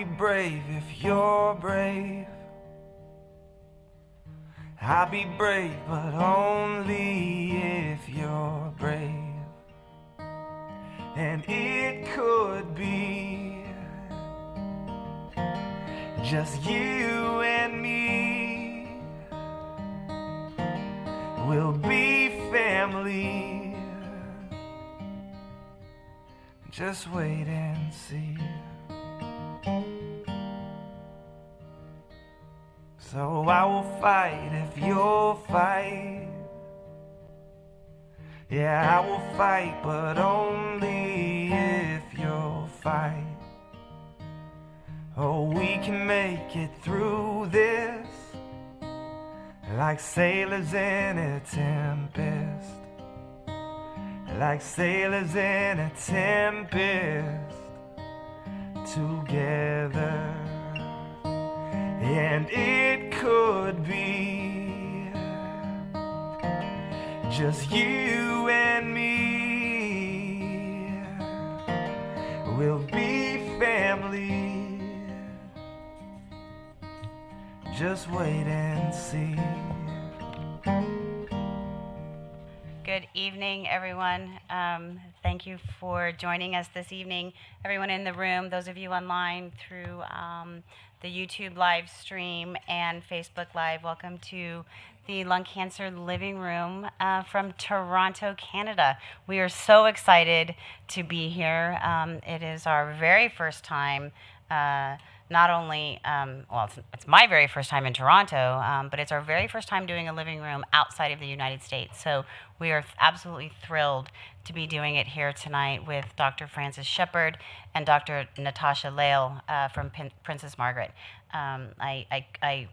be brave if you're brave. I'll be brave, but only if you're brave. And it could be just you and me. We'll be family. Just wait and see. So I will fight if you'll fight. Yeah, I will fight, but only if you'll fight. Oh, we can make it through this like sailors in a tempest. Like sailors in a tempest together. And it could be just you and me. We'll be family. Just wait and see. Good evening, everyone. Thank you for joining us this evening. Everyone in the room, those of you online through the YouTube live stream and Facebook Live, welcome to the Lung Cancer Living Room from Toronto, Canada. We are so excited to be here. It is our very first time not only, it's my very first time in Toronto, but it's our very first time doing a living room outside of the United States. So we are absolutely thrilled to be doing it here tonight with Dr. Frances Shepherd and Dr. Natasha Leighl from Princess Margaret. I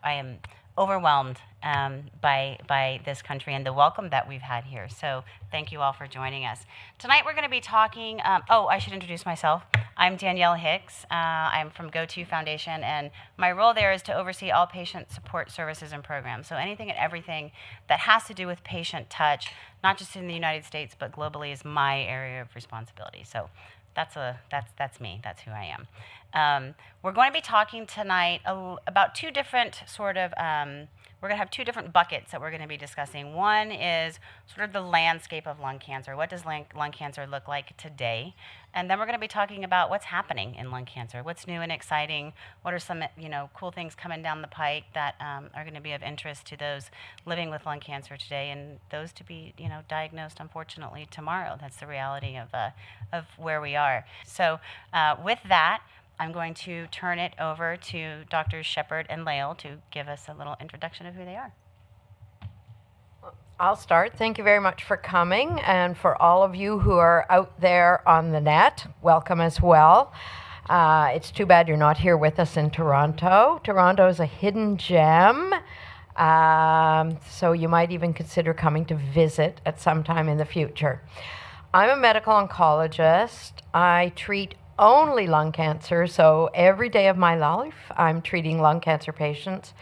am overwhelmed by this country and the welcome that we've had here. So thank you all for joining us. Tonight we're going to be talking, I should introduce myself. I'm Danielle Hicks. I'm from GoTo Foundation, and my role there is to oversee all patient support services and programs. So anything and everything that has to do with patient touch, not just in the United States, but globally, is my area of responsibility. So that's me. That's who I am. We're going to be talking tonight about two different we're going to have two different buckets that we're going to be discussing. One is sort of the landscape of lung cancer. What does lung cancer look like today? And then we're going to be talking about what's happening in lung cancer. What's new and exciting? What are some cool things coming down the pike that are going to be of interest to those living with lung cancer today, and those to be diagnosed, unfortunately, tomorrow. That's the reality of where we are. So with that, I'm going to turn it over to Drs. Shepherd and Leighl to give us a little introduction of who they are. I'll start. Thank you very much for coming, and for all of you who are out there on the net, welcome as well. It's too bad you're not here with us in Toronto. Toronto is a hidden gem, so you might even consider coming to visit at some time in the future. I'm a medical oncologist. I treat only lung cancer, so every day of my life I'm treating lung cancer patients,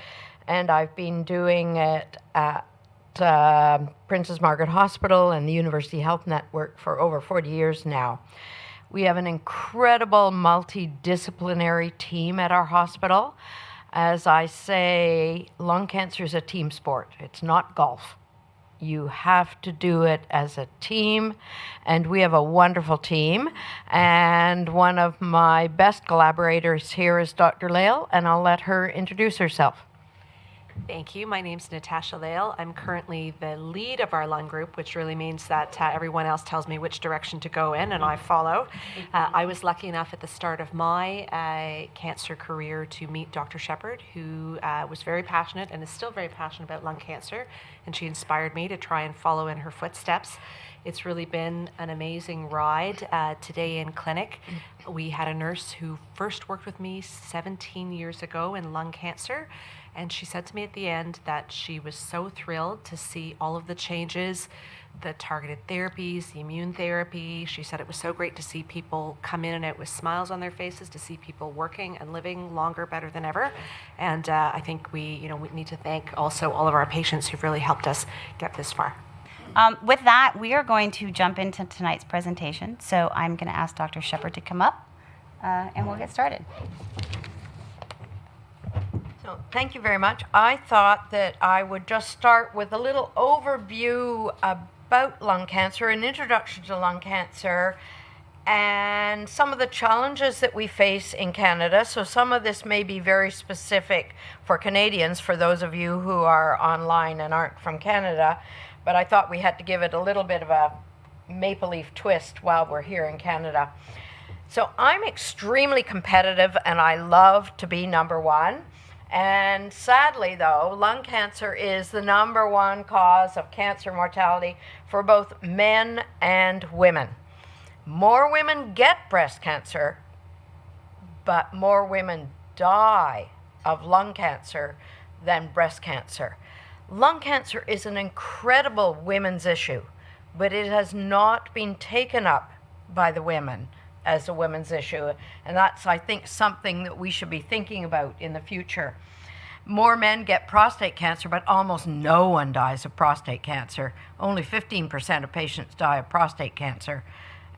and I've been doing it at Princess Margaret Hospital and the University Health Network for over 40 years now. We have an incredible multidisciplinary team at our hospital. As I say, lung cancer is a team sport. It's not golf. You have to do it as a team, and we have a wonderful team. And one of my best collaborators here is Dr. Leighl, and I'll let her introduce herself. Thank you. My name's Natasha Leighl. I'm currently the lead of our lung group, which really means that everyone else tells me which direction to go in, and I follow. I was lucky enough at the start of my cancer career to meet Dr. Shepherd, who was very passionate and is still very passionate about lung cancer, and she inspired me to try and follow in her footsteps. It's really been an amazing ride. Today in clinic, we had a nurse who first worked with me 17 years ago in lung cancer. And she said to me at the end that she was so thrilled to see all of the changes, the targeted therapies, the immune therapy. She said it was so great to see people come in and out with smiles on their faces, to see people working and living longer, better than ever. And I think we need to thank also all of our patients who've really helped us get this far. With that, we are going to jump into tonight's presentation. So I'm going to ask Dr. Shepherd to come up. and we'll get started. So thank you very much. I thought that I would just start with a little overview about lung cancer, an introduction to lung cancer, and some of the challenges that we face in Canada. So some of this may be very specific for Canadians, for those of you who are online and aren't from Canada, but I thought we had to give it a little bit of a maple leaf twist while we're here in Canada. So I'm extremely competitive and I love to be number one. And sadly, though, lung cancer is the number one cause of cancer mortality for both men and women. More women get breast cancer, but more women die of lung cancer than breast cancer. Lung cancer is an incredible women's issue, but it has not been taken up by the women as a women's issue. And that's, I think, something that we should be thinking about in the future. More men get prostate cancer, but almost no one dies of prostate cancer. Only 15% of patients die of prostate cancer.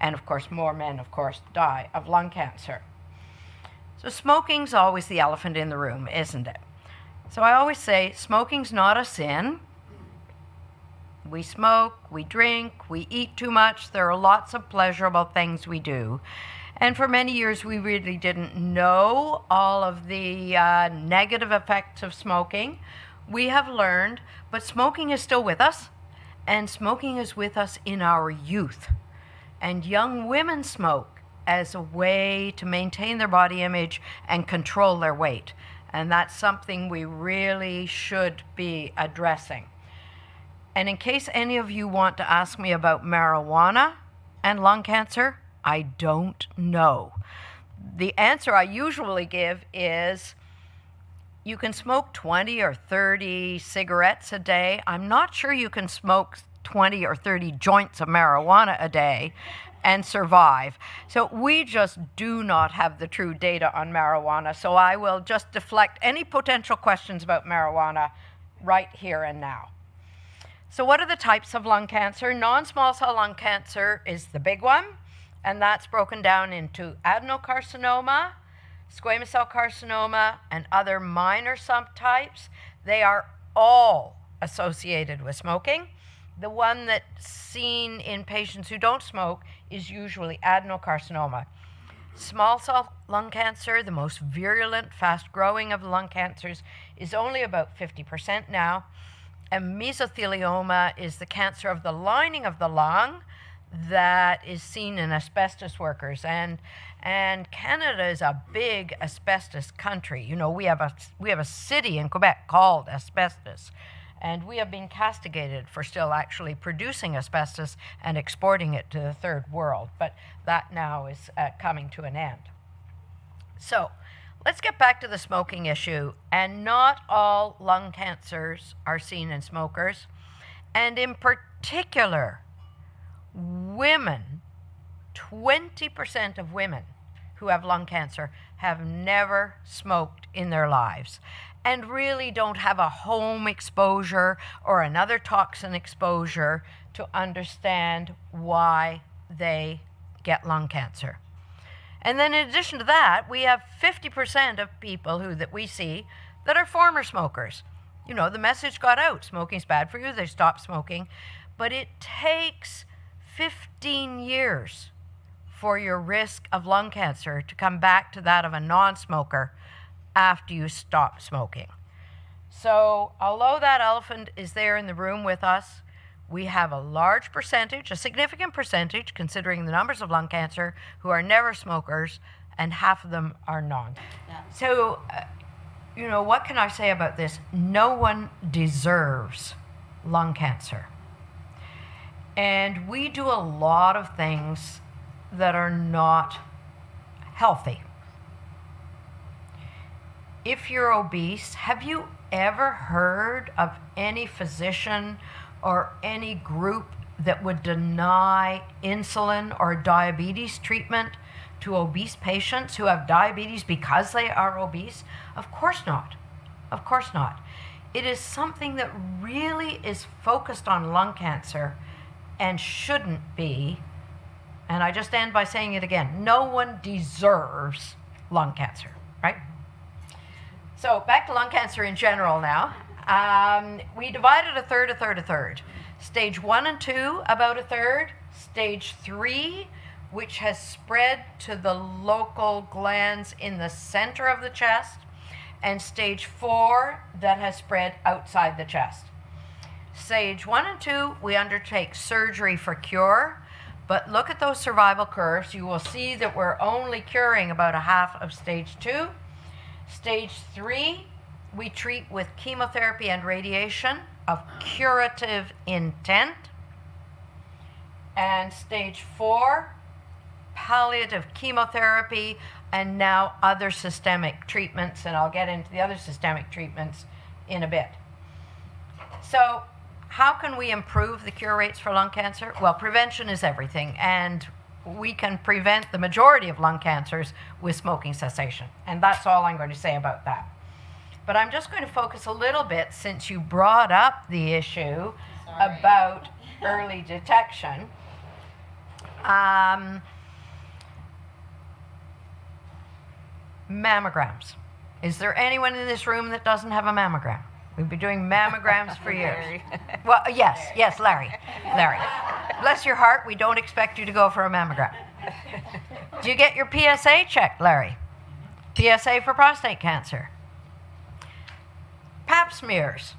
And of course, more men, of course, die of lung cancer. So smoking's always the elephant in the room, isn't it? So I always say, smoking's not a sin. We smoke, we drink, we eat too much. There are lots of pleasurable things we do. And for many years, we really didn't know all of the negative effects of smoking. We have learned, but smoking is still with us, and smoking is with us in our youth. And young women smoke as a way to maintain their body image and control their weight. And that's something we really should be addressing. And in case any of you want to ask me about marijuana and lung cancer, I don't know. The answer I usually give is you can smoke 20 or 30 cigarettes a day. I'm not sure you can smoke 20 or 30 joints of marijuana a day and survive. So we just do not have the true data on marijuana. So I will just deflect any potential questions about marijuana right here and now. So what are the types of lung cancer? Non-small cell lung cancer is the big one, and that's broken down into adenocarcinoma, squamous cell carcinoma, and other minor subtypes. They are all associated with smoking. The one that's seen in patients who don't smoke is usually adenocarcinoma. Small cell lung cancer, the most virulent, fast-growing of lung cancers, is only about 50% now. And mesothelioma is the cancer of the lining of the lung that is seen in asbestos workers. And Canada is a big asbestos country. You know, we have a city in Quebec called Asbestos. And we have been castigated for still actually producing asbestos and exporting it to the third world. But that now is coming to an end. So let's get back to the smoking issue. And not all lung cancers are seen in smokers. And in particular, women, 20% of women who have lung cancer have never smoked in their lives and really don't have a home exposure or another toxin exposure to understand why they get lung cancer. And then in addition to that, we have 50% of people that we see that are former smokers. You know, the message got out, smoking's bad for you, they stopped smoking, but it takes 15 years for your risk of lung cancer to come back to that of a non-smoker after you stop smoking. So although that elephant is there in the room with us, we have a large percentage, a significant percentage, considering the numbers of lung cancer, who are never smokers, and half of them are non. Yeah. So, you know, what can I say about this? No one deserves lung cancer. And we do a lot of things that are not healthy. If you're obese, have you ever heard of any physician or any group that would deny insulin or diabetes treatment to obese patients who have diabetes because they are obese? Of course not. Of course not. It is something that really is focused on lung cancer and shouldn't be And I just end by saying it again. No one deserves lung cancer, right? So back to lung cancer in general now. We divided a third, a third, a third. Stage 1 and 2, about a third. Stage 3, which has spread to the local glands in the center of the chest. And stage 4, that has spread outside the chest. Stage 1 and 2, we undertake surgery for cure. But look at those survival curves. You will see that we're only curing about a half of stage 2. Stage 3, we treat with chemotherapy and radiation of curative intent. And stage 4, palliative chemotherapy, and now other systemic treatments, and I'll get into the other systemic treatments in a bit. So how can we improve the cure rates for lung cancer? Well, prevention is everything, and we can prevent the majority of lung cancers with smoking cessation, and that's all I'm going to say about that. But I'm just going to focus a little bit, since you brought up the issue about early detection. Mammograms. Is there anyone in this room that doesn't have a mammogram? We've been doing mammograms for years. Well, yes, Larry. Bless your heart, we don't expect you to go for a mammogram. Do you get your PSA checked, Larry? PSA for prostate cancer. Pap smears.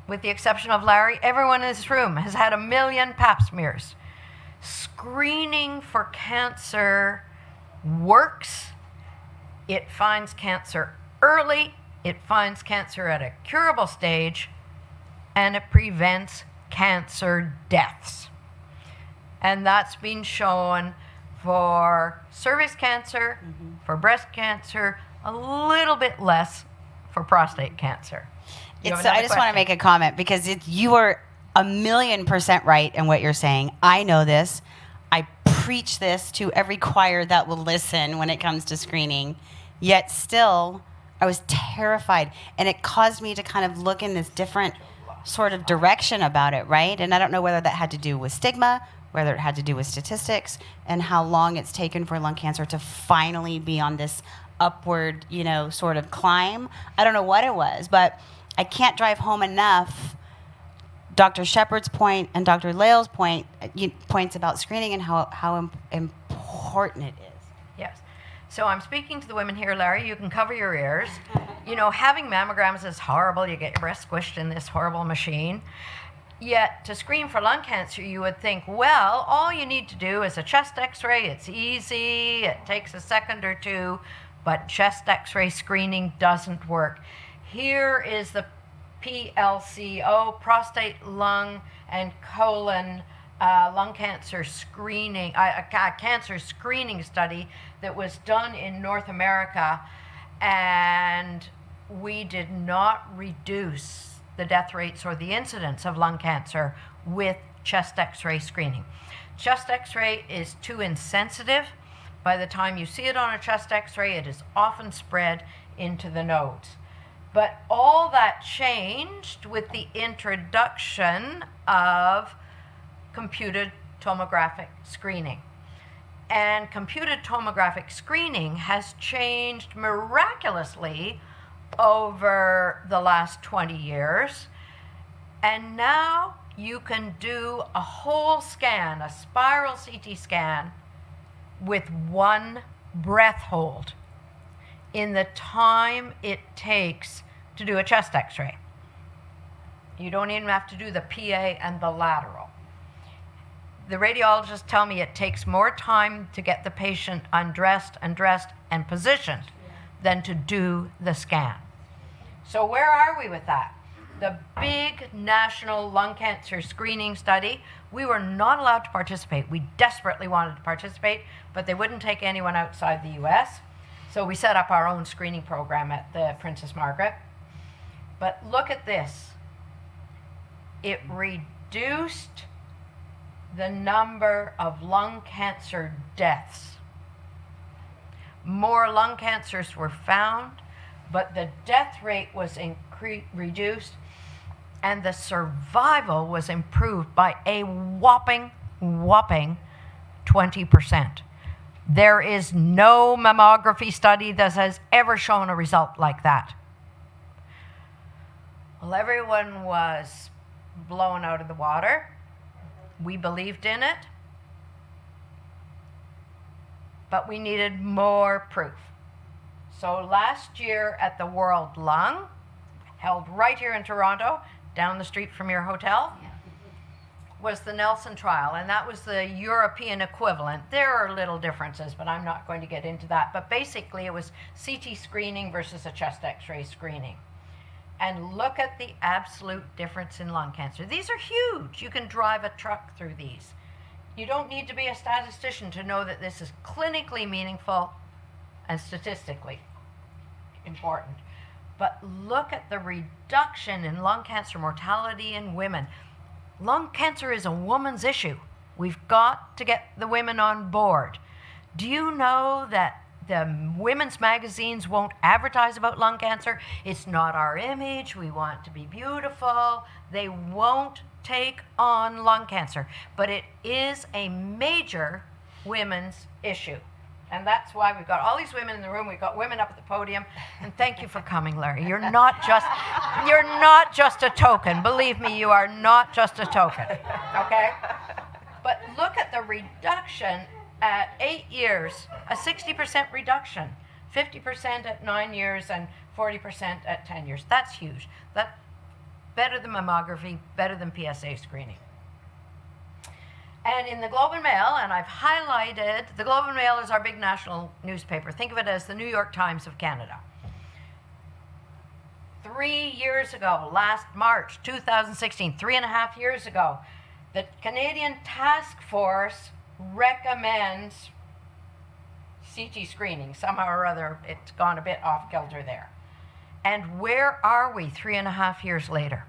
With the exception of Larry, everyone in this room has had 1 million pap smears. Screening for cancer works. It finds cancer early, it finds cancer at a curable stage, and it prevents cancer deaths. And that's been shown for cervix cancer, for breast cancer, a little bit less for prostate cancer. I just want to make a comment, because you are 1,000,000% right in what you're saying. I know this. I preach this to every choir that will listen when it comes to screening. Yet still, I was terrified, and it caused me to kind of look in this different sort of direction about it, right? And I don't know whether that had to do with stigma, whether it had to do with statistics, and how long it's taken for lung cancer to finally be on this upward, sort of climb. I don't know what it was, but I can't drive home enough Dr. Shepherd's point and Dr. Leigh's points about screening and how important it is. Yes. So I'm speaking to the women here, Larry. You can cover your ears. Having mammograms is horrible. You get your breast squished in this horrible machine. Yet to screen for lung cancer, you would think, well, all you need to do is a chest x-ray. It's easy. It takes a second or two. But chest x-ray screening doesn't work. Here is the PLCO, prostate, lung, and colon lung cancer screening, cancer screening study that was done in North America, and we did not reduce the death rates or the incidence of lung cancer with chest x-ray screening. Chest x-ray is too insensitive. By the time you see it on a chest x-ray, it is often spread into the nodes. But all that changed with the introduction of computed tomographic screening. And computed tomographic screening has changed miraculously over the last 20 years. And now you can do a whole scan, a spiral CT scan, with one breath hold in the time it takes to do a chest x-ray. You don't even have to do the PA and the lateral. The radiologists tell me it takes more time to get the patient undressed, and positioned than to do the scan. So where are we with that? The big national lung cancer screening study, we were not allowed to participate. We desperately wanted to participate, but they wouldn't take anyone outside the US. So we set up our own screening program at the Princess Margaret. But look at this. It reduced the number of lung cancer deaths. More lung cancers were found, but the death rate was reduced, and the survival was improved by a whopping 20%. There is no mammography study that has ever shown a result like that. Well, everyone was blown out of the water. We believed in it, but we needed more proof. So last year at the World Lung, held right here in Toronto, down the street from your hotel, was the Nelson trial, and that was the European equivalent. There are little differences, but I'm not going to get into that. But basically, it was CT screening versus a chest X-ray screening. And look at the absolute difference in lung cancer. These are huge. You can drive a truck through these. You don't need to be a statistician to know that this is clinically meaningful and statistically important. But look at the reduction in lung cancer mortality in women. Lung cancer is a woman's issue. We've got to get the women on board. Do you know that the women's magazines won't advertise about lung cancer? It's not our image. We want to be beautiful. They won't take on lung cancer. But it is a major women's issue. And that's why we've got all these women in the room. We've got women up at the podium. And thank you for coming, Larry. You're not just a token. Believe me, you are not just a token. Okay? But look at the reduction at 8 years, a 60% reduction, 50% at 9 years, and 40% at 10 years. That's huge. That's better than mammography, better than PSA screening. And in the Globe and Mail, and I've highlighted, the Globe and Mail is our big national newspaper. Think of it as the New York Times of Canada. 3 years ago, last March 2016, 3.5 years ago, the Canadian Task Force recommends CT screening. Somehow or other, it's gone a bit off kilter there. And where are we 3.5 years later?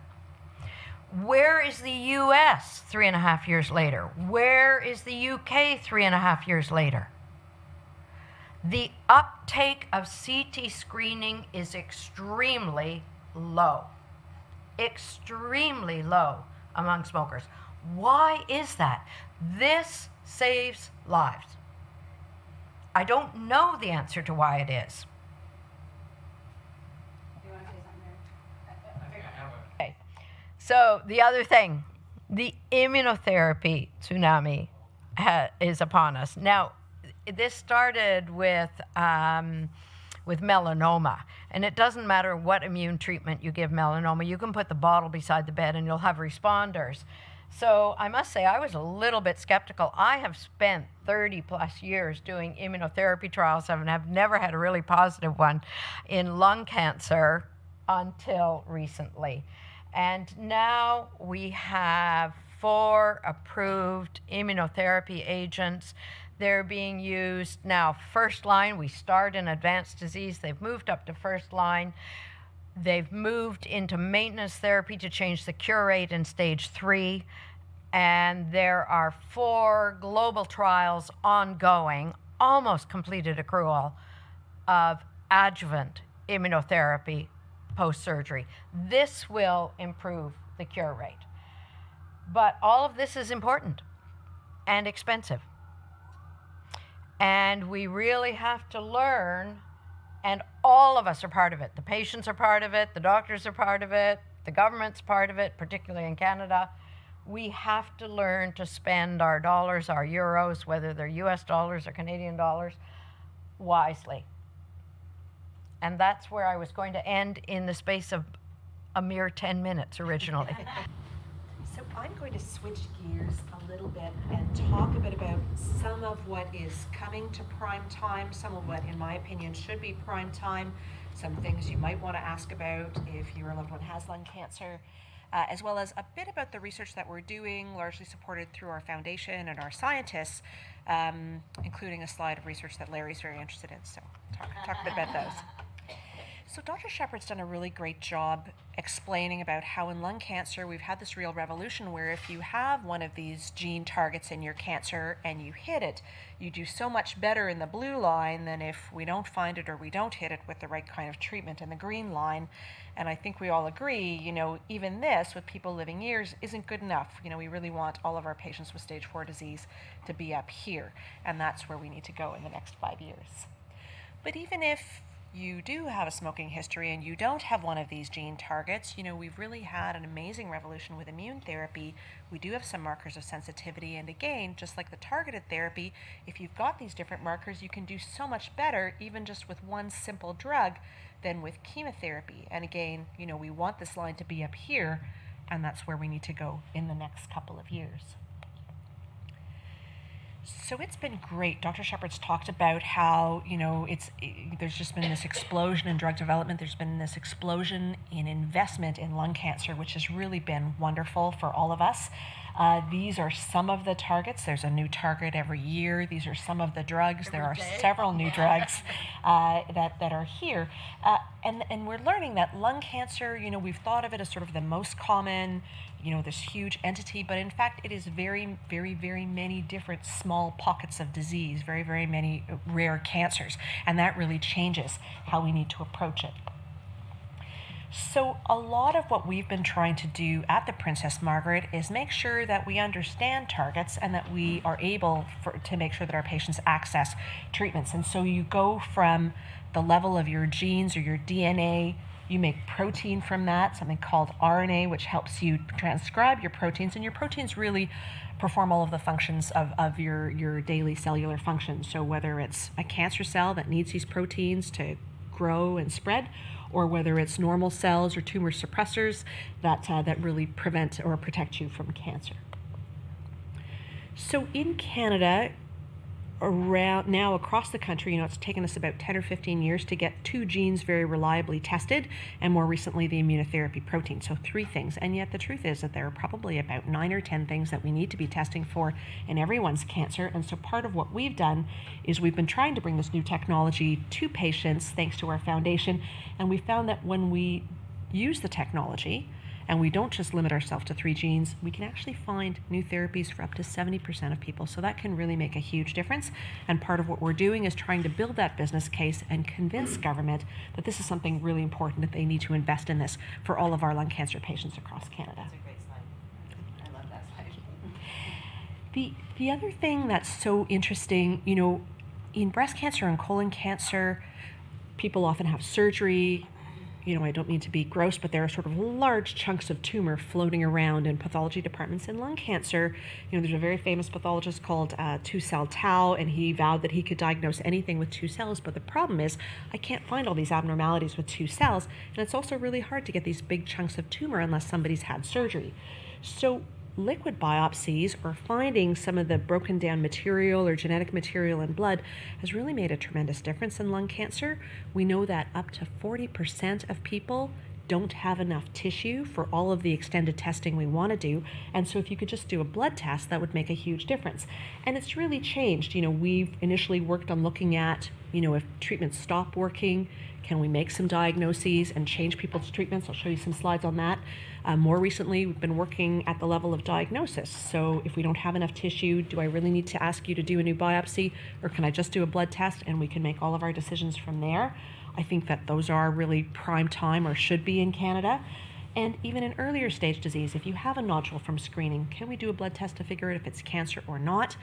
Where is the US 3.5 years later? Where is the UK 3.5 years later? The uptake of CT screening is extremely low. Extremely low among smokers. Why is that? This saves lives. I don't know the answer to why it is. So the other thing, the immunotherapy tsunami is upon us. Now, this started with melanoma, and it doesn't matter what immune treatment you give melanoma. You can put the bottle beside the bed and you'll have responders. So I must say I was a little bit skeptical. I have spent 30 plus years doing immunotherapy trials and have never had a really positive one in lung cancer until recently. And now we have 4 approved immunotherapy agents. They're being used now first line. We start in advanced disease. They've moved up to first line. They've moved into maintenance therapy to change the cure rate in stage 3. And there are 4 global trials ongoing, almost completed accrual, of adjuvant immunotherapy post-surgery. This will improve the cure rate. But all of this is important and expensive. And we really have to learn, and all of us are part of it. The patients are part of it, the doctors are part of it, the government's part of it, particularly in Canada. We have to learn to spend our dollars, our euros, whether they're US dollars or Canadian dollars, wisely. And that's where I was going to end in the space of a mere 10 minutes originally. So I'm going to switch gears a little bit and talk a bit about some of what is coming to prime time, some of what, in my opinion, should be prime time, some things you might want to ask about if your loved one has lung cancer, as well as a bit about the research that we're doing, largely supported through our foundation and our scientists, including a slide of research that Larry's very interested in. So talk a bit about those. So Dr. Shepherd's done a really great job explaining about how in lung cancer we've had this real revolution where if you have one of these gene targets in your cancer and you hit it, you do so much better in the blue line than if we don't find it or we don't hit it with the right kind of treatment in the green line. And I think we all agree, even this with people living years isn't good enough. We really want all of our patients with stage 4 disease to be up here, and that's where we need to go in the next 5 years. But even if you do have a smoking history and you don't have one of these gene targets, we've really had an amazing revolution with immune therapy. We do have some markers of sensitivity, and again, just like the targeted therapy, if you've got these different markers, you can do so much better even just with one simple drug than with chemotherapy. And again, we want this line to be up here, and that's where we need to go in the next couple of years. So it's been great. Dr. Shepherd's talked about how, there's just been this explosion in drug development. There's been this explosion in investment in lung cancer, which has really been wonderful for all of us. These are some of the targets. There's a new target every year. These are some of the drugs. There are several new drugs that are here. And we're learning that lung cancer, we've thought of it as sort of the most common, this huge entity, but in fact it is very, very, very many different small pockets of disease, very, very many rare cancers, and that really changes how we need to approach it. So a lot of what we've been trying to do at the Princess Margaret is make sure that we understand targets and that we are able to make sure that our patients access treatments. And so you go from the level of your genes or your DNA, you make protein from that, something called RNA, which helps you transcribe your proteins, and your proteins really perform all of the functions of your daily cellular functions. So whether it's a cancer cell that needs these proteins to grow and spread, or whether it's normal cells or tumor suppressors that really prevent or protect you from cancer. So in Canada, around now across the country, it's taken us about 10 or 15 years to get 2 genes very reliably tested, and more recently the immunotherapy protein. So 3 things, and yet the truth is that there are probably about 9 or 10 things that we need to be testing for in everyone's cancer. And so part of what we've done is we've been trying to bring this new technology to patients thanks to our foundation, and we found that when we use the technology and we don't just limit ourselves to 3 genes, we can actually find new therapies for up to 70% of people. So that can really make a huge difference. And part of what we're doing is trying to build that business case and convince government that this is something really important, that they need to invest in this for all of our lung cancer patients across Canada. That's a great slide. I love that slide. The other thing that's so interesting, in breast cancer and colon cancer, people often have surgery. I don't mean to be gross, but there are sort of large chunks of tumor floating around in pathology departments. In lung cancer, there's a very famous pathologist called 2-cell tau, and he vowed that he could diagnose anything with 2 cells. But the problem is, I can't find all these abnormalities with 2 cells, and it's also really hard to get these big chunks of tumor unless somebody's had surgery. So liquid biopsies or finding some of the broken down material or genetic material in blood has really made a tremendous difference in lung cancer. We know that up to 40% of people don't have enough tissue for all of the extended testing we want to do. And so if you could just do a blood test, that would make a huge difference. And it's really changed. We've initially worked on looking at, if treatments stop working, can we make some diagnoses and change people's treatments? I'll show you some slides on that. More recently, we've been working at the level of diagnosis. So if we don't have enough tissue, do I really need to ask you to do a new biopsy, or can I just do a blood test and we can make all of our decisions from there? I think that those are really prime time, or should be, in Canada. And even in earlier stage disease, if you have a nodule from screening, can we do a blood test to figure out if it's cancer or not?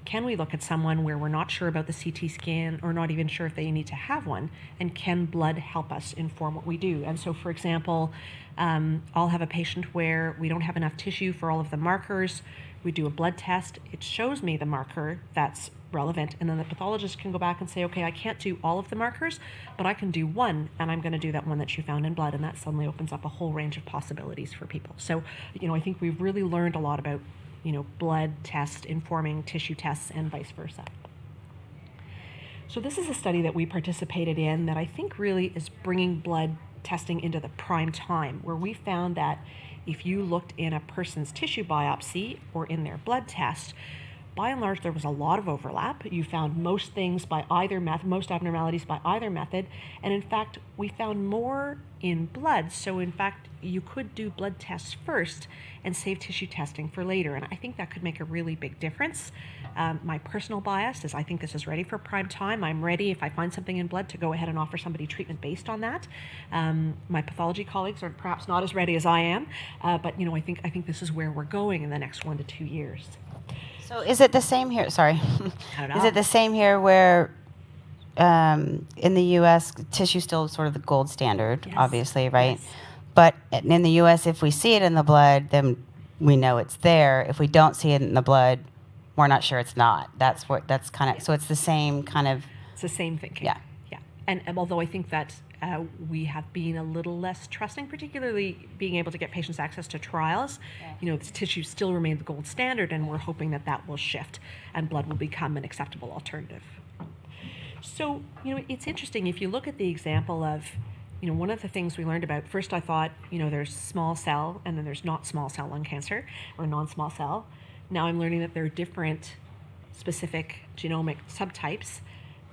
Can we look at someone where we're not sure about the CT scan or not even sure if they need to have one? And can blood help us inform what we do? And so, for example, I'll have a patient where we don't have enough tissue for all of the markers. We do a blood test. It shows me the marker that's relevant, and then the pathologist can go back and say, okay, I can't do all of the markers, but I can do one, and I'm going to do that one that you found in blood, and that suddenly opens up a whole range of possibilities for people. So, I think we've really learned a lot about, blood tests informing tissue tests and vice versa. So this is a study that we participated in that I think really is bringing blood testing into the prime time, where we found that if you looked in a person's tissue biopsy or in their blood test, by and large, there was a lot of overlap. You found most things by either method, most abnormalities by either method. And in fact, we found more in blood. So in fact, you could do blood tests first and save tissue testing for later. And I think that could make a really big difference. My personal bias is I think this is ready for prime time. I'm ready, if I find something in blood, to go ahead and offer somebody treatment based on that. My pathology colleagues are perhaps not as ready as I am, but I think this is where we're going in the next 1 to 2 years. So is it the same here? Sorry. Not at Is all. it the same here where in the U.S. tissue still sort of the gold standard, Yes. obviously, right? Yes. But in the U.S., if we see it in the blood, then we know it's there. If we don't see it in the blood, we're not sure it's not. That's kind of, so it's the same kind of. It's the same thinking. Yeah. Yeah. And although I think that we have been a little less trusting, particularly being able to get patients access to trials, the tissue still remains the gold standard, and we're hoping that that will shift and blood will become an acceptable alternative. So, it's interesting. If you look at the example of, one of the things we learned about, first I thought, there's small cell and then there's not small cell lung cancer or non-small cell. Now I'm learning that there are different specific genomic subtypes.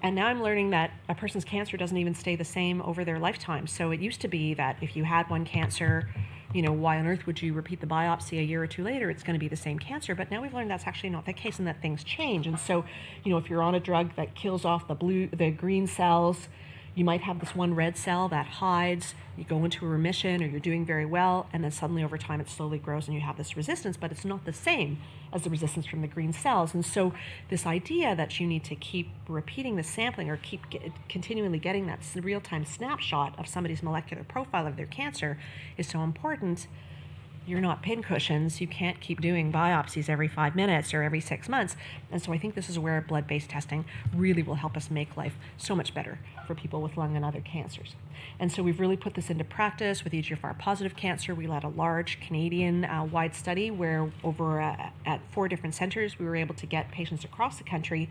And now I'm learning that a person's cancer doesn't even stay the same over their lifetime. So it used to be that if you had one cancer, why on earth would you repeat the biopsy a year or two later? It's going to be the same cancer. But now we've learned that's actually not the case and that things change. And so, if you're on a drug that kills off the green cells, you might have this one red cell that hides, you go into a remission or you're doing very well, and then suddenly over time it slowly grows and you have this resistance, but it's not the same as the resistance from the green cells. And so this idea that you need to keep repeating the sampling or keep continually getting that real-time snapshot of somebody's molecular profile of their cancer is so important. You're not pincushions. You can't keep doing biopsies every 5 minutes or every 6 months. And so I think this is where blood-based testing really will help us make life so much better for people with lung and other cancers. And so we've really put this into practice with EGFR positive cancer. We led a large Canadian-wide study where over at 4 different centers, we were able to get patients across the country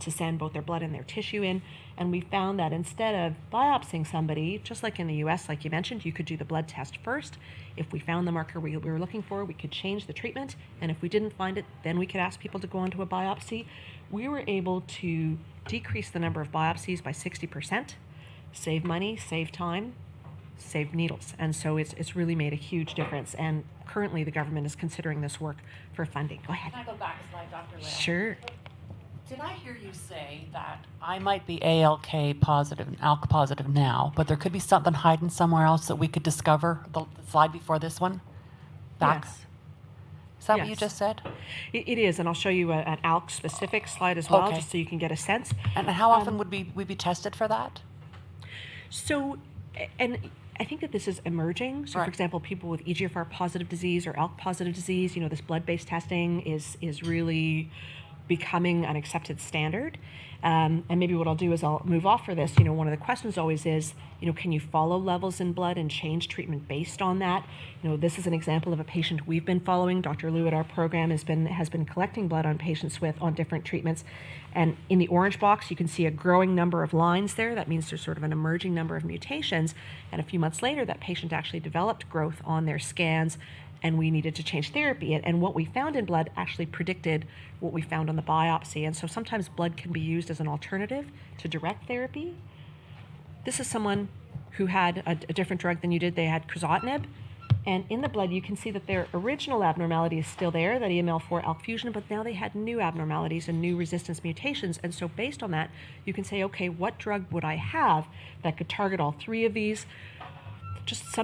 to send both their blood and their tissue in. And we found that instead of biopsying somebody, just like in the US, like you mentioned, you could do the blood test first. If we found the marker we were looking for, we could change the treatment. And if we didn't find it, then we could ask people to go on to a biopsy. We were able to decrease the number of biopsies by 60%, save money, save time, save needles. And so it's really made a huge difference. And currently the government is considering this work for funding. Go ahead. Can I go back a slide, Dr. Leigh? Sure. Did I hear you say that I might be ALK positive and ALK positive now, but there could be something hiding somewhere else that we could discover? The slide before this one? Back? Yes. Is that what you Yes. just said? It is, and I'll show you an ALK specific slide as well, Okay. just so you can get a sense. And how often would we be tested for that? So, and I think that this is emerging. So, Right. for example, people with EGFR positive disease or ALK positive disease, this blood-based testing is really becoming an accepted standard. And maybe what I'll do is I'll move off for this. One of the questions always is, can you follow levels in blood and change treatment based on that? This is an example of a patient we've been following. Dr. Liu at our program has been collecting blood on patients on different treatments. And in the orange box, you can see a growing number of lines there. That means there's sort of an emerging number of mutations. And a few months later, that patient actually developed growth on their scans, and we needed to change therapy. And what we found in blood actually predicted what we found on the biopsy. And so sometimes blood can be used as an alternative to direct therapy. This is someone who had a different drug than you did. They had crizotinib. And in the blood, you can see that their original abnormality is still there, that EML4 ALK fusion, but now they had new abnormalities and new resistance mutations. And so based on that, you can say, okay, what drug would I have that could target all 3 of these? Just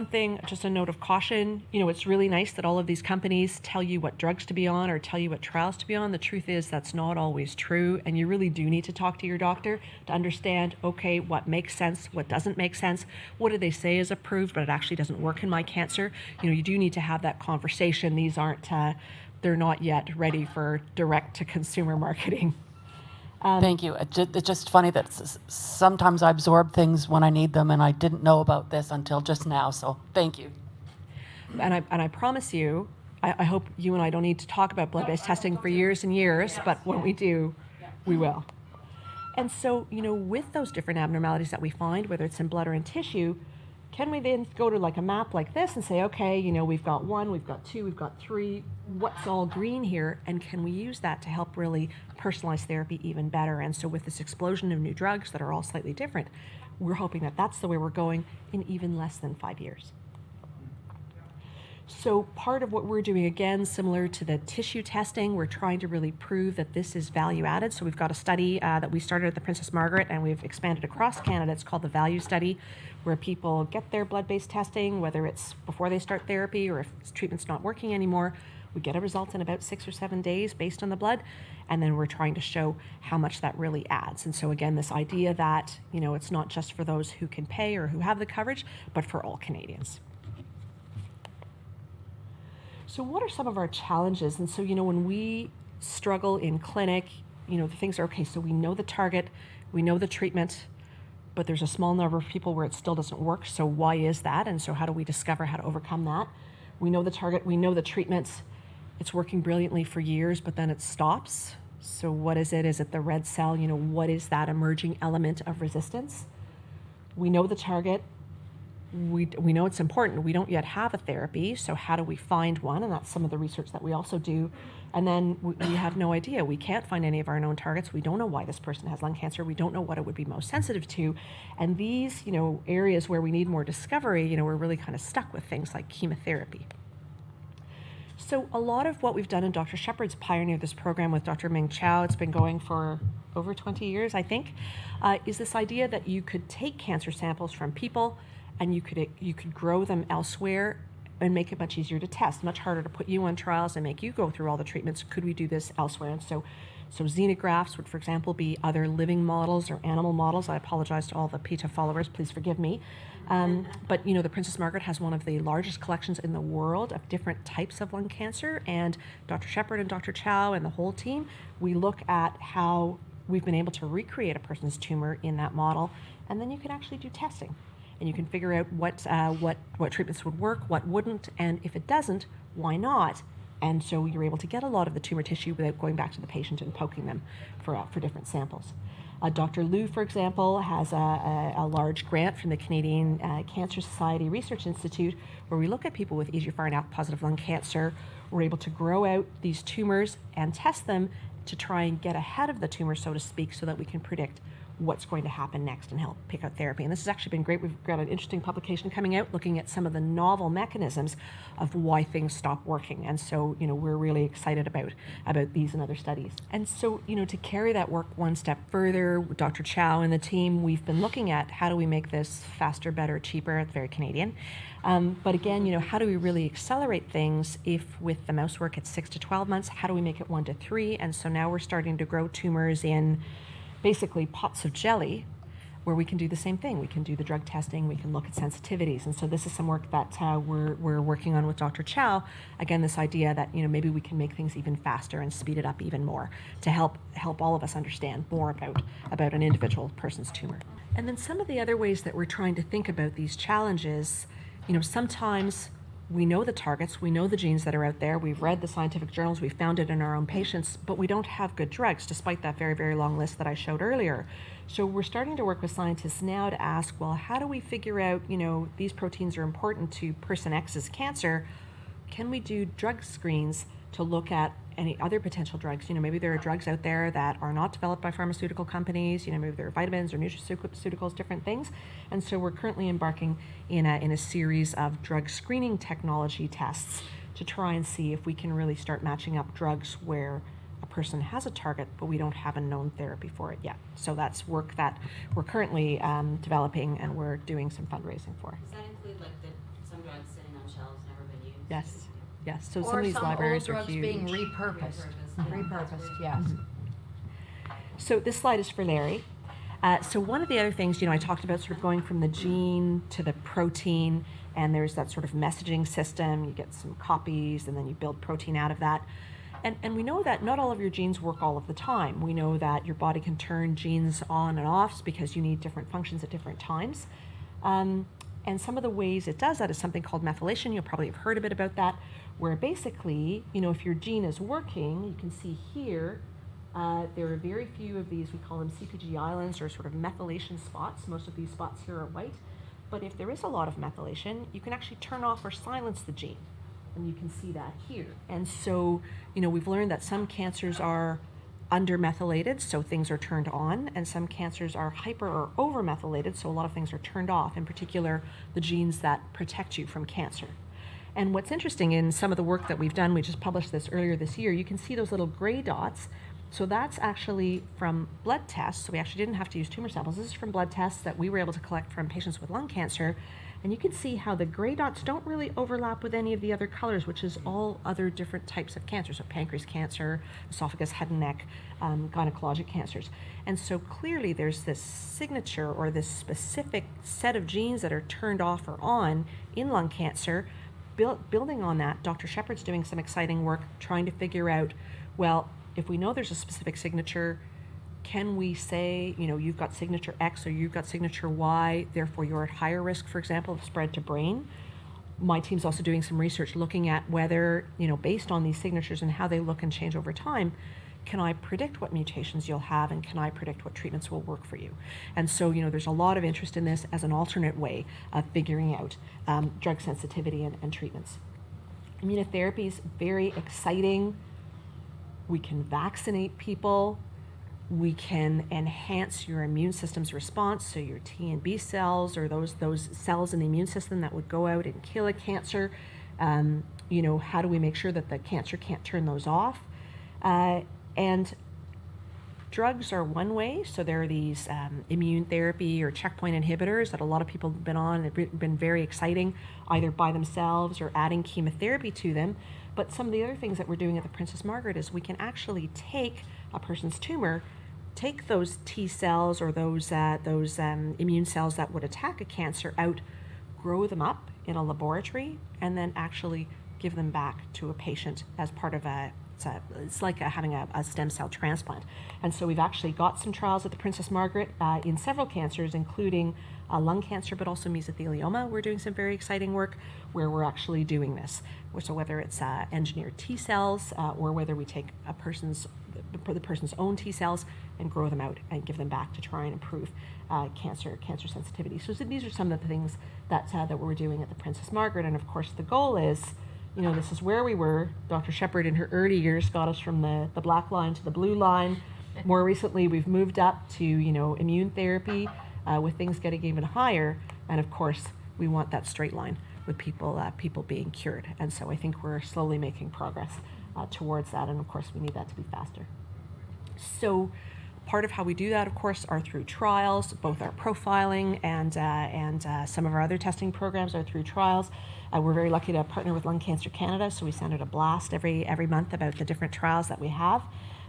a note of caution. It's really nice that all of these companies tell you what drugs to be on or tell you what trials to be on. The truth is that's not always true, and you really do need to talk to your doctor to understand, okay, what makes sense, what doesn't make sense, what do they say is approved, but it actually doesn't work in my cancer. You do need to have that conversation. These aren't, they're not yet ready for direct-to-consumer marketing. Thank you. It's just funny that sometimes I absorb things when I need them, and I didn't know about this until just now, so thank you. And I promise you, I hope you and I don't need to talk about blood-based testing for years and years, but when we do, we will. And so, with those different abnormalities that we find, whether it's in blood or in tissue, can we then go to like a map like this and say, okay, you know, we've got 1, we've got 2, we've got 3, what's all green here, and can we use that to help really personalize therapy even better? And so with this explosion of new drugs that are all slightly different, we're hoping that that's the way we're going in even less than 5 years. So part of what we're doing, again, similar to the tissue testing, we're trying to really prove that this is value added. So we've got a study that we started at the Princess Margaret and we've expanded across Canada. It's called the Value Study, where people get their blood-based testing, whether it's before they start therapy or if treatment's not working anymore. We get a result in about 6 or 7 days based on the blood, and then we're trying to show how much that really adds. And so again, this idea that, you know, it's not just for those who can pay or who have the coverage, but for all Canadians. So what are some of our challenges? And so, you know, when we struggle in clinic, you know, the things are, okay, so we know the target, we know the treatment, but there's a small number of people where it still doesn't work. So why is that? And so how do we discover how to overcome that? We know the target, we know the treatments, it's working brilliantly for years, but then it stops. So what is it? Is it the red cell? You know, what is that emerging element of resistance? We know the target. We know it's important. We don't yet have a therapy, so how do we find one? And that's some of the research that we also do. And then we have no idea. We can't find any of our known targets. We don't know why this person has lung cancer. We don't know what it would be most sensitive to. And these, you know, areas where we need more discovery, you know, we're really kind of stuck with things like chemotherapy. So a lot of what we've done, and Dr. Shepherd's pioneered this program with Dr. Ming Chow, it's been going for over 20 years, I think, is this idea that you could take cancer samples from people and you could grow them elsewhere and make it much easier to test, much harder to put you on trials and make you go through all the treatments. Could we do this elsewhere? And so xenografts would, for example, be other living models or animal models. I apologize to all the PETA followers, please forgive me. But you know, the Princess Margaret has one of the largest collections in the world of different types of lung cancer, and Dr. Shepherd and Dr. Chow and the whole team, we look at how we've been able to recreate a person's tumor in that model, and then you can actually do testing. And you can figure out what treatments would work, what wouldn't, and if it doesn't, why not? And so you're able to get a lot of the tumor tissue without going back to the patient and poking them for different samples. Dr. Liu, for example, has a large grant from the Canadian Cancer Society Research Institute where we look at people with EGFR and ALK-positive lung cancer. We're able to grow out these tumors and test them to try and get ahead of the tumor, so to speak, so that we can predict what's going to happen next and help pick out therapy. And this has actually been great. We've got an interesting publication coming out looking at some of the novel mechanisms of why things stop working. And so, you know, we're really excited about these and other studies. And so, you know, to carry that work one step further, Dr. Chow and the team, we've been looking at how do we make this faster, better, cheaper. It's very Canadian. But again, you know, how do we really accelerate things if with the mouse work it's 6 to 12 months, how do we make it 1 to 3? And so now we're starting to grow tumors in basically pots of jelly where we can do the same thing. We can do the drug testing, we can look at sensitivities. And so this is some work that we're working on with Dr. Chow. Again, this idea that, you know, maybe we can make things even faster and speed it up even more to help all of us understand more about an individual person's tumor. And then some of the other ways that we're trying to think about these challenges, you know, sometimes we know the targets, we know the genes that are out there, we've read the scientific journals, we've found it in our own patients, but we don't have good drugs, despite that very, very long list that I showed earlier. So we're starting to work with scientists now to ask, well, how do we figure out, you know, these proteins are important to person X's cancer. Can we do drug screens to look at any other potential drugs? You know, maybe there are drugs out there that are not developed by pharmaceutical companies, you know, maybe there are vitamins or nutraceuticals, different things. And so we're currently embarking in a series of drug screening technology tests to try and see if we can really start matching up drugs where a person has a target, but we don't have a known therapy for it yet. So that's work that we're currently developing and we're doing some fundraising for. Does that include like some drugs sitting on shelves never been used? Yes. Yes, so Or some of these some libraries old are drugs huge. being repurposed. Repurposed, yes. So this slide is for Larry. So one of the other things, you know, I talked about sort of going from the gene to the protein, and there's that sort of messaging system. You get some copies, and then you build protein out of that. And we know that not all of your genes work all of the time. We know that your body can turn genes on and off because you need different functions at different times. And some of the ways it does that is something called methylation. You'll probably have heard a bit about that, where basically, you know, if your gene is working, you can see here, there are very few of these, we call them CPG islands or sort of methylation spots. Most of these spots here are white. But if there is a lot of methylation, you can actually turn off or silence the gene. And you can see that here. And so, we've learned that some cancers are undermethylated, so things are turned on, and some cancers are hyper or overmethylated, so a lot of things are turned off, in particular, the genes that protect you from cancer. And what's interesting in some of the work that we've done, we just published this earlier this year, you can see those little gray dots. So that's actually from blood tests. So we actually didn't have to use tumor samples. This is from blood tests that we were able to collect from patients with lung cancer. And you can see how the gray dots don't really overlap with any of the other colors, which is all other different types of cancer. So pancreas cancer, esophagus, head and neck, gynecologic cancers. And so clearly there's this signature or this specific set of genes that are turned off or on in lung cancer. Building on that, Dr. Shepherd's doing some exciting work trying to figure out, well, if we know there's a specific signature, can we say, you've got signature X or you've got signature Y, therefore you're at higher risk, for example, of spread to brain? My team's also doing some research looking at whether, based on these signatures and how they look and change over time, can I predict what mutations you'll have and can I predict what treatments will work for you? And so, there's a lot of interest in this as an alternate way of figuring out drug sensitivity and treatments. Immunotherapy is very exciting. We can vaccinate people. We can enhance your immune system's response, so your T and B cells or those cells in the immune system that would go out and kill a cancer. How do we make sure that the cancer can't turn those off? And drugs are one way. So there are these immune therapy or checkpoint inhibitors that a lot of people have been on. They've been very exciting, either by themselves or adding chemotherapy to them. But some of the other things that we're doing at the Princess Margaret is we can actually take a person's tumor, take those T cells or those immune cells that would attack a cancer out, grow them up in a laboratory, and then actually give them back to a patient as part of it's like having a stem cell transplant. And so we've actually got some trials at the Princess Margaret in several cancers, including lung cancer, but also mesothelioma. We're doing some very exciting work where we're actually doing this. So whether it's engineered T cells or whether we take the person's own T cells and grow them out and give them back to try and improve cancer sensitivity. So these are some of the things that we're doing at the Princess Margaret. And of course, the goal is, this is where we were. Dr. Shepherd in her early years got us from the black line to the blue line. More recently, we've moved up to, immune therapy with things getting even higher. And of course, we want that straight line with people being cured. And so I think we're slowly making progress towards that. And of course, we need that to be faster. So part of how we do that, of course, are through trials. Both our profiling and some of our other testing programs are through trials. We're very lucky to partner with Lung Cancer Canada, so we send out a blast every month about the different trials that we have.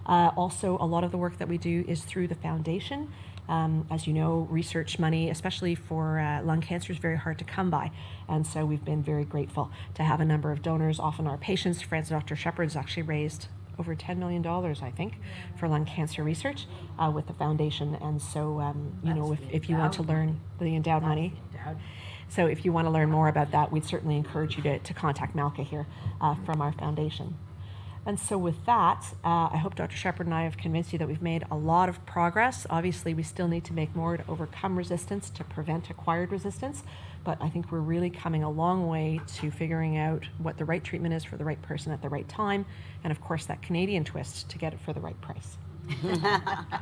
Also, a lot of the work that we do is through the foundation. As you know, research money, especially for lung cancer, is very hard to come by. And so we've been very grateful to have a number of donors, often our patients. Frances, Dr. Shepherd's actually raised over $10 million, I think, for lung cancer research with the foundation. And so, if you want to learn the endowed money. So if you want to learn more about that, we'd certainly encourage you to contact Malka here from our foundation. And so with that, I hope Dr. Shepherd and I have convinced you that we've made a lot of progress. Obviously, we still need to make more to overcome resistance, to prevent acquired resistance. But I think we're really coming a long way to figuring out what the right treatment is for the right person at the right time. And of course, that Canadian twist to get it for the right price.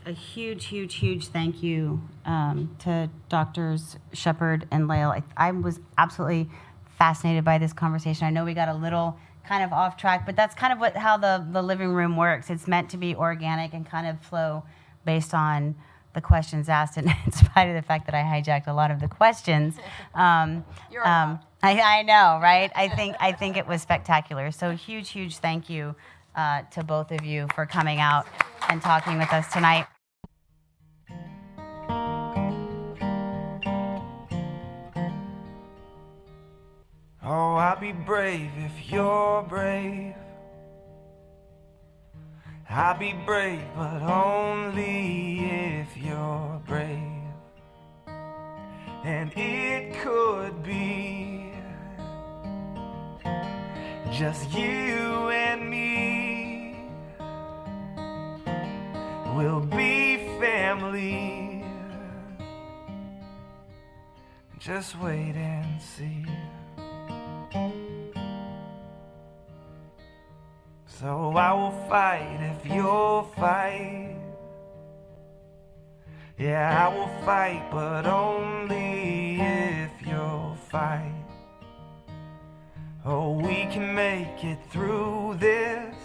A huge thank you to Doctors Shepherd and Leighl. I was absolutely fascinated by this conversation. I know we got a little kind of off track, but that's kind of how the living room works. It's meant to be organic and kind of flow based on the questions asked, and in spite of the fact that I hijacked a lot of the questions. You're allowed. I know, right? I think it was spectacular. So huge thank you to both of you for coming out and talking with us tonight. Oh, I'll be brave if you're brave. I'll be brave, but only if you're brave. And it could be just you and me. We'll be family. Just wait and see. So I will fight if you'll fight. Yeah, I will fight, but only if you'll fight. Oh, we can make it through this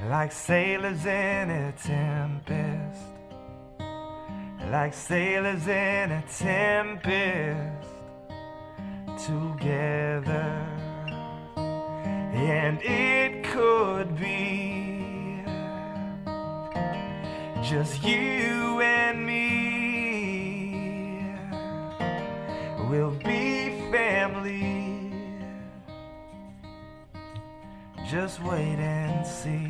like sailors in a tempest. Like sailors in a tempest together. And it could be just you and me. We'll be family. Just wait and see.